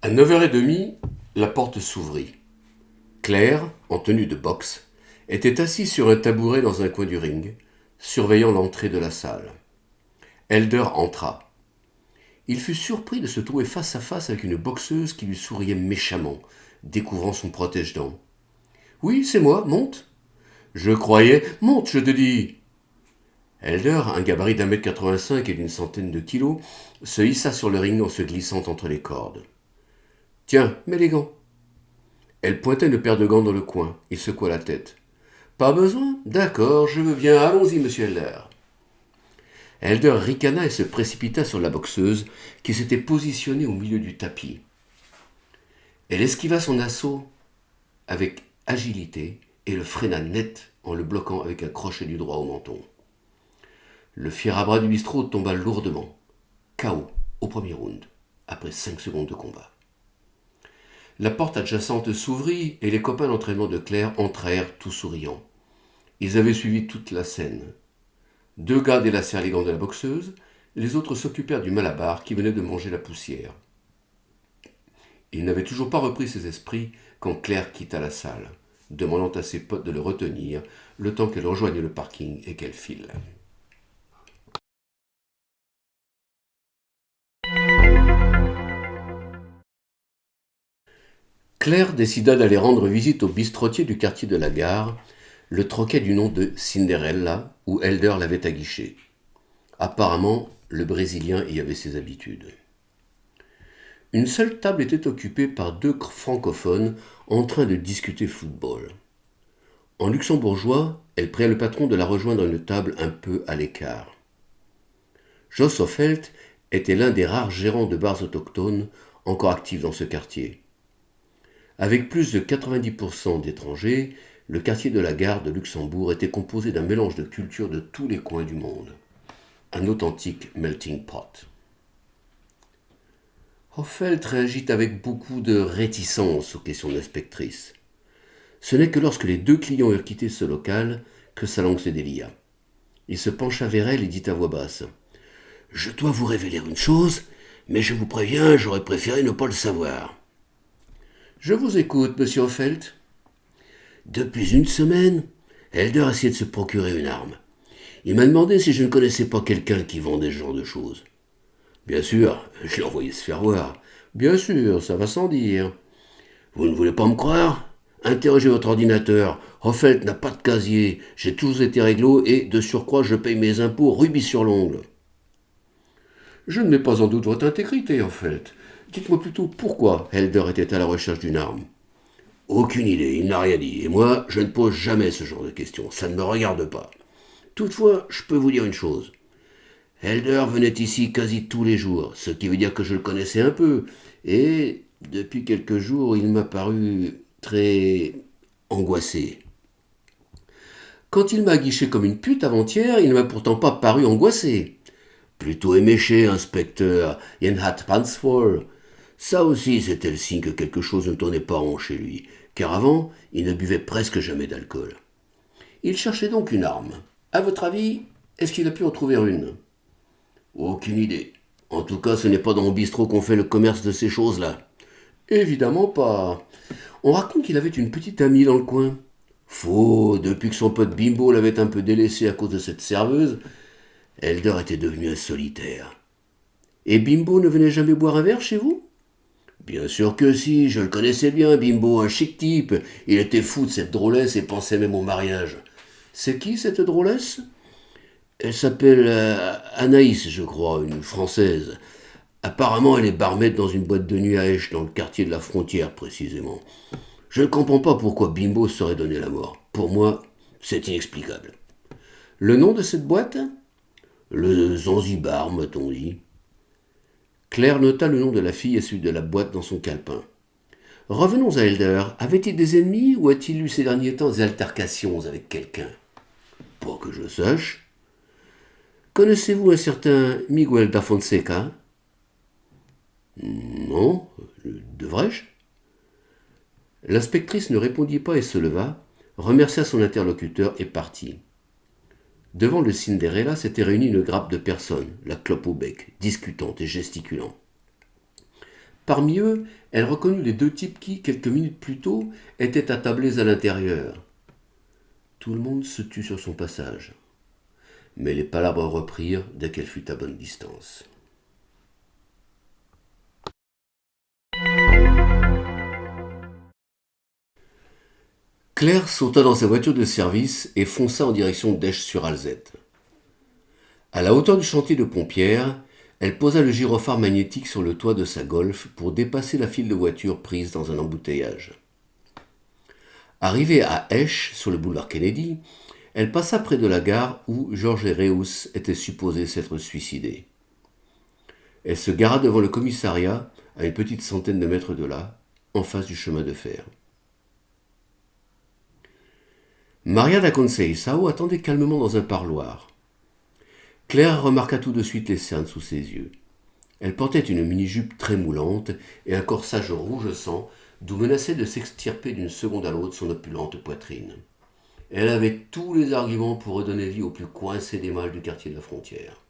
À 9h30, la porte s'ouvrit. Claire, en tenue de boxe, était assise sur un tabouret dans un coin du ring, surveillant l'entrée de la salle. Elder entra. Il fut surpris de se trouver face à face avec une boxeuse qui lui souriait méchamment, découvrant son protège-dents. Oui, c'est moi, monte. Je croyais. Monte, je te dis. Elder, un gabarit d'1,85 m et d'une centaine de kilos, se hissa sur le ring en se glissant entre les cordes. Tiens, mets les gants. Elle pointait une paire de gants dans le coin. Il secoua la tête. Pas besoin. D'accord, je veux bien. Allons-y, monsieur Elder. Elder ricana et se précipita sur la boxeuse qui s'était positionnée au milieu du tapis. Elle esquiva son assaut avec agilité et le freina net en le bloquant avec un crochet du droit au menton. Le fier à bras du bistrot tomba lourdement, KO au premier round, après 5 secondes de combat. La porte adjacente s'ouvrit et les copains d'entraînement de Claire entrèrent tout souriants. Ils avaient suivi toute la scène. 2 gars délacèrent les gants de la boxeuse, les autres s'occupèrent du malabar qui venait de manger la poussière. Il n'avait toujours pas repris ses esprits quand Claire quitta la salle, demandant à ses potes de le retenir le temps qu'elle rejoigne le parking et qu'elle file. Claire décida d'aller rendre visite au bistrotier du quartier de la Gare, le troquet du nom de Cinderella, où Elder l'avait aguiché. Apparemment, le Brésilien y avait ses habitudes. Une seule table était occupée par 2 francophones en train de discuter football. En luxembourgeois, elle pria le patron de la rejoindre à une table un peu à l'écart. Jos Offelt était l'un des rares gérants de bars autochtones encore actifs dans ce quartier. Avec plus de 90% d'étrangers, le quartier de la Gare de Luxembourg était composé d'un mélange de cultures de tous les coins du monde. Un authentique melting pot. Hoffelt réagit avec beaucoup de réticence aux questions de l'inspectrice. Ce n'est que lorsque les 2 clients eurent quitté ce local que sa langue se délia. Il se pencha vers elle et dit à voix basse « Je dois vous révéler une chose, mais je vous préviens, j'aurais préféré ne pas le savoir. » « Je vous écoute, monsieur Hoffelt. » Depuis une semaine, Elder essayait de se procurer une arme. Il m'a demandé si je ne connaissais pas quelqu'un qui vendait ce genre de choses. Bien sûr, je l'ai envoyé se faire voir. Bien sûr, ça va sans dire. Vous ne voulez pas me croire? Interrogez votre ordinateur. Hoffelt n'a pas de casier. J'ai toujours été réglo et, de surcroît, je paye mes impôts rubis sur l'ongle. Je ne mets pas en doute votre intégrité, Hoffelt. Dites-moi plutôt pourquoi Elder était à la recherche d'une arme. Aucune idée, il n'a rien dit. Et moi, je ne pose jamais ce genre de questions. Ça ne me regarde pas. Toutefois, je peux vous dire une chose. Elder venait ici quasi tous les jours, ce qui veut dire que je le connaissais un peu. Et depuis quelques jours, il m'a paru très angoissé. Quand il m'a guiché comme une pute avant-hier, il ne m'a pourtant pas paru angoissé. Plutôt éméché, inspecteur, Yenhat Pansford. Ça aussi, c'était le signe que quelque chose ne tournait pas rond chez lui, car avant, il ne buvait presque jamais d'alcool. Il cherchait donc une arme. À votre avis, est-ce qu'il a pu en trouver une? Aucune idée. En tout cas, ce n'est pas dans mon bistrot qu'on fait le commerce de ces choses-là. Évidemment pas. On raconte qu'il avait une petite amie dans le coin. Faux, depuis que son pote Bimbo l'avait un peu délaissé à cause de cette serveuse, Elder était devenu un solitaire. Et Bimbo ne venait jamais boire un verre chez vous? Bien sûr que si, je le connaissais bien, Bimbo, un chic type. Il était fou de cette drôlesse et pensait même au mariage. C'est qui cette drôlesse? Elle s'appelle Anaïs, je crois, une Française. Apparemment, elle est barmaid dans une boîte de nuit à Esch, dans le quartier de la Frontière, précisément. Je ne comprends pas pourquoi Bimbo se serait donné la mort. Pour moi, c'est inexplicable. Le nom de cette boîte? Le Zanzibar, m'a-t-on dit. Claire nota le nom de la fille et celui de la boîte dans son calepin. Revenons à Elder. Avait-il des ennemis ou a-t-il eu ces derniers temps des altercations avec quelqu'un? Pas que je sache. Connaissez-vous un certain Miguel da Fonseca? Non, devrais-je? L'inspectrice ne répondit pas et se leva, remercia son interlocuteur et partit. Devant le Cinderella s'était réunie une grappe de personnes, la clope au bec, discutant et gesticulant. Parmi eux, elle reconnut les deux types qui, quelques minutes plus tôt, étaient attablés à l'intérieur. Tout le monde se tut sur son passage. Mais les palabres reprirent dès qu'elle fut à bonne distance. Claire sauta dans sa voiture de service et fonça en direction d'Esch-sur-Alzette. À la hauteur du chantier de pompières, elle posa le gyrophare magnétique sur le toit de sa Golf pour dépasser la file de voitures prises dans un embouteillage. Arrivée à Esch, sur le boulevard Kennedy, elle passa près de la gare où Georges Reus était supposé s'être suicidé. Elle se gara devant le commissariat, à une petite centaine de mètres de là, en face du chemin de fer. Maria da Conceição attendait calmement dans un parloir. Claire remarqua tout de suite les cernes sous ses yeux. Elle portait une mini-jupe très moulante et un corsage rouge sang d'où menaçait de s'extirper d'une seconde à l'autre son opulente poitrine. Elle avait tous les arguments pour redonner vie au plus coincé des mâles du quartier de la Frontière.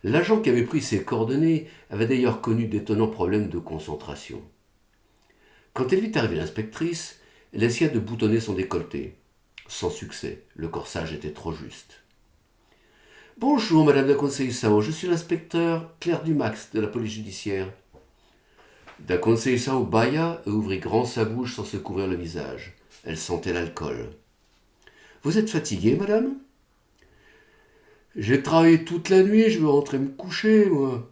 L'agent qui avait pris ses coordonnées avait d'ailleurs connu d'étonnants problèmes de concentration. Quand elle vit arriver l'inspectrice, elle essaya de boutonner son décolleté. Sans succès, le corsage était trop juste. « Bonjour, madame da Conceição, je suis l'inspecteur Claire Dumax de la police judiciaire. » Da Conceição bâilla et ouvrit grand sa bouche sans se couvrir le visage. Elle sentait l'alcool. « Vous êtes fatiguée, madame ?»« J'ai travaillé toute la nuit, je veux rentrer me coucher, moi. »«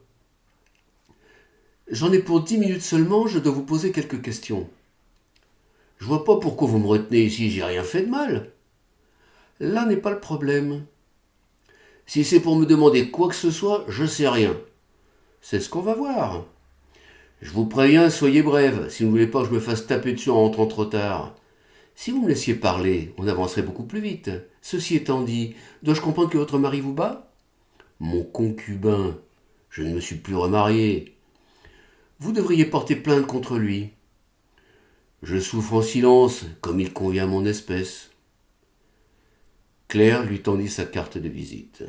J'en ai pour 10 minutes seulement, je dois vous poser quelques questions. »« Je vois pas pourquoi vous me retenez ici, j'ai rien fait de mal. »« Là n'est pas le problème. Si c'est pour me demander quoi que ce soit, je sais rien. C'est ce qu'on va voir. Je vous préviens, soyez brève, si vous ne voulez pas que je me fasse taper dessus en rentrant trop tard. Si vous me laissiez parler, on avancerait beaucoup plus vite. Ceci étant dit, dois-je comprendre que votre mari vous bat ? Mon concubin, je ne me suis plus remarié. Vous devriez porter plainte contre lui. Je souffre en silence, comme il convient à mon espèce. Claire lui tendit sa carte de visite.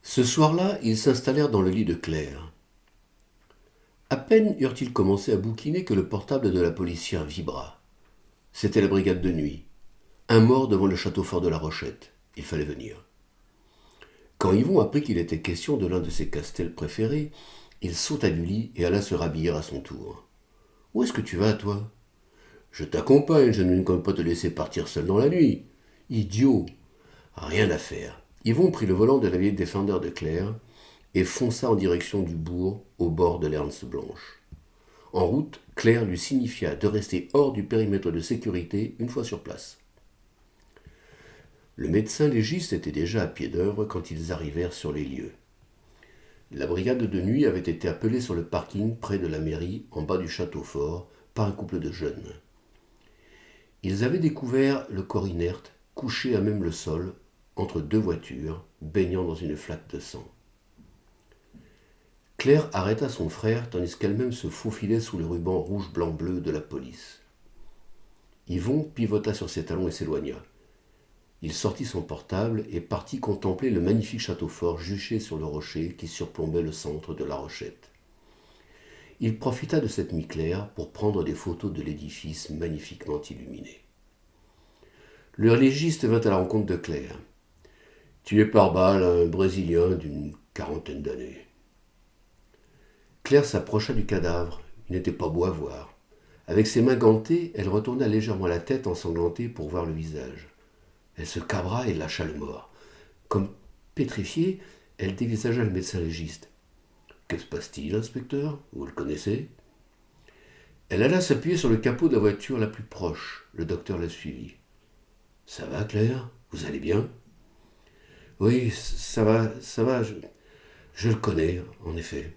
Ce soir-là, ils s'installèrent dans le lit de Claire. À peine eurent-ils commencé à bouquiner que le portable de la policière vibra. C'était la brigade de nuit. Un mort devant le château fort de La Rochette. Il fallait venir. Quand Yvon apprit qu'il était question de l'un de ses castels préférés, il sauta du lit et alla se rhabiller à son tour. « Où est-ce que tu vas, toi ?»« Je t'accompagne, je ne compte pas te laisser partir seul dans la nuit. »« Idiot !» Rien à faire. Yvon prit le volant de la vieille Defender de Claire et fonça en direction du bourg au bord de l'Ernst Blanche. En route, Claire lui signifia de rester hors du périmètre de sécurité une fois sur place. Le médecin légiste était déjà à pied d'œuvre quand ils arrivèrent sur les lieux. La brigade de nuit avait été appelée sur le parking près de la mairie, en bas du château fort, par un couple de jeunes. Ils avaient découvert le corps inerte, couché à même le sol, entre deux voitures, baignant dans une flaque de sang. Claire arrêta son frère tandis qu'elle-même se faufilait sous le ruban rouge-blanc-bleu de la police. Yvon pivota sur ses talons et s'éloigna. Il sortit son portable et partit contempler le magnifique château fort juché sur le rocher qui surplombait le centre de La Rochette. Il profita de cette nuit claire pour prendre des photos de l'édifice magnifiquement illuminé. Le légiste vint à la rencontre de Claire. Tué par balle, un Brésilien d'une 40aine d'années. Claire s'approcha du cadavre. Il n'était pas beau à voir. Avec ses mains gantées, elle retourna légèrement la tête ensanglantée pour voir le visage. Elle se cabra et lâcha le mort. Comme pétrifiée, elle dévisagea le médecin légiste. « Que se passe-t-il, inspecteur ? Vous le connaissez ?» Elle alla s'appuyer sur le capot de la voiture la plus proche. Le docteur la suivit. « Ça va, Claire ? Vous allez bien ?»« Oui, ça va, je le connais, en effet. »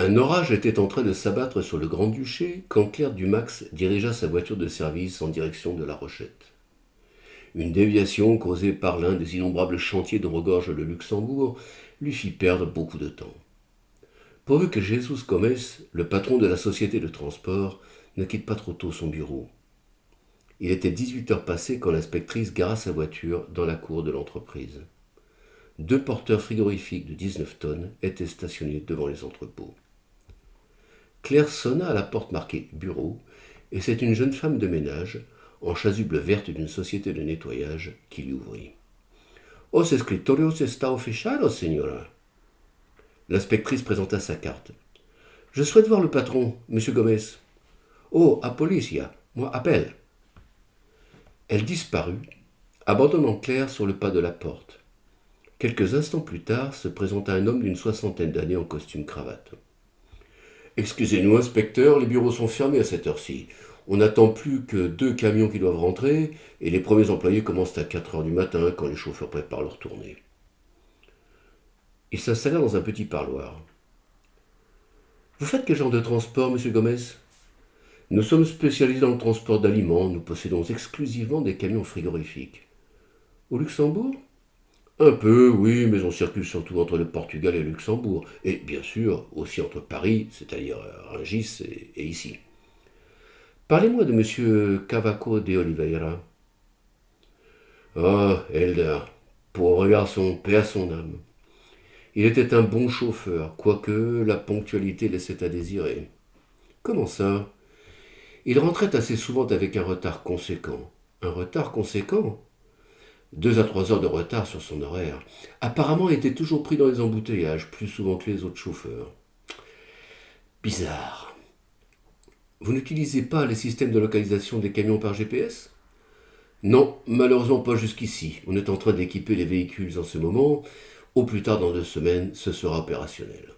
Un orage était en train de s'abattre sur le Grand-Duché quand Claire Dumax dirigea sa voiture de service en direction de La Rochette. Une déviation causée par l'un des innombrables chantiers dont regorge le Luxembourg lui fit perdre beaucoup de temps. pourvu que Jesus Gomez, le patron de la société de transport, ne quitte pas trop tôt son bureau. Il était 18 heures passées quand l'inspectrice gara sa voiture dans la cour de l'entreprise. 2 porteurs frigorifiques de 19 tonnes étaient stationnés devant les entrepôts. Claire sonna à la porte marquée bureau, et c'est une jeune femme de ménage, en chasuble verte d'une société de nettoyage, qui lui ouvrit. Os escritorios está fechados, señora. L'inspectrice présenta sa carte. Je souhaite voir le patron, monsieur Gomez. Oh, a policia, moi appelle. Elle disparut, abandonnant Claire sur le pas de la porte. Quelques instants plus tard se présenta un homme d'une 60aine d'années en costume cravate. Excusez-nous, inspecteur, les bureaux sont fermés à cette heure-ci. On n'attend plus que 2 camions qui doivent rentrer, et les premiers employés commencent à 4 heures du matin quand les chauffeurs préparent leur tournée. Il s'installa dans un petit parloir. Vous faites quel genre de transport, monsieur Gomez? Nous sommes spécialisés dans le transport d'aliments, nous possédons exclusivement des camions frigorifiques. Au Luxembourg? Un peu, oui, mais on circule surtout entre le Portugal et le Luxembourg, et bien sûr aussi entre Paris, c'est-à-dire Rungis, et ici. Parlez-moi de monsieur Cavaco de Oliveira. Ah, Elder, pauvre garçon, paix à son âme. Il était un bon chauffeur, quoique la ponctualité laissait à désirer. Comment ça? Il rentrait assez souvent avec un retard conséquent. Un retard conséquent? 2 à 3 heures de retard sur son horaire. Apparemment, il était toujours pris dans les embouteillages, plus souvent que les autres chauffeurs. Bizarre. Vous n'utilisez pas les systèmes de localisation des camions par GPS? Non, malheureusement pas jusqu'ici. On est en train d'équiper les véhicules en ce moment. Au plus tard dans 2 semaines, ce sera opérationnel.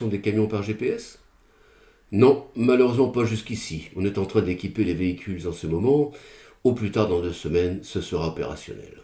des camions par GPS? Non, malheureusement pas jusqu'ici. On est en train d'équiper les véhicules en ce moment. Au plus tard dans 2 semaines, ce sera opérationnel.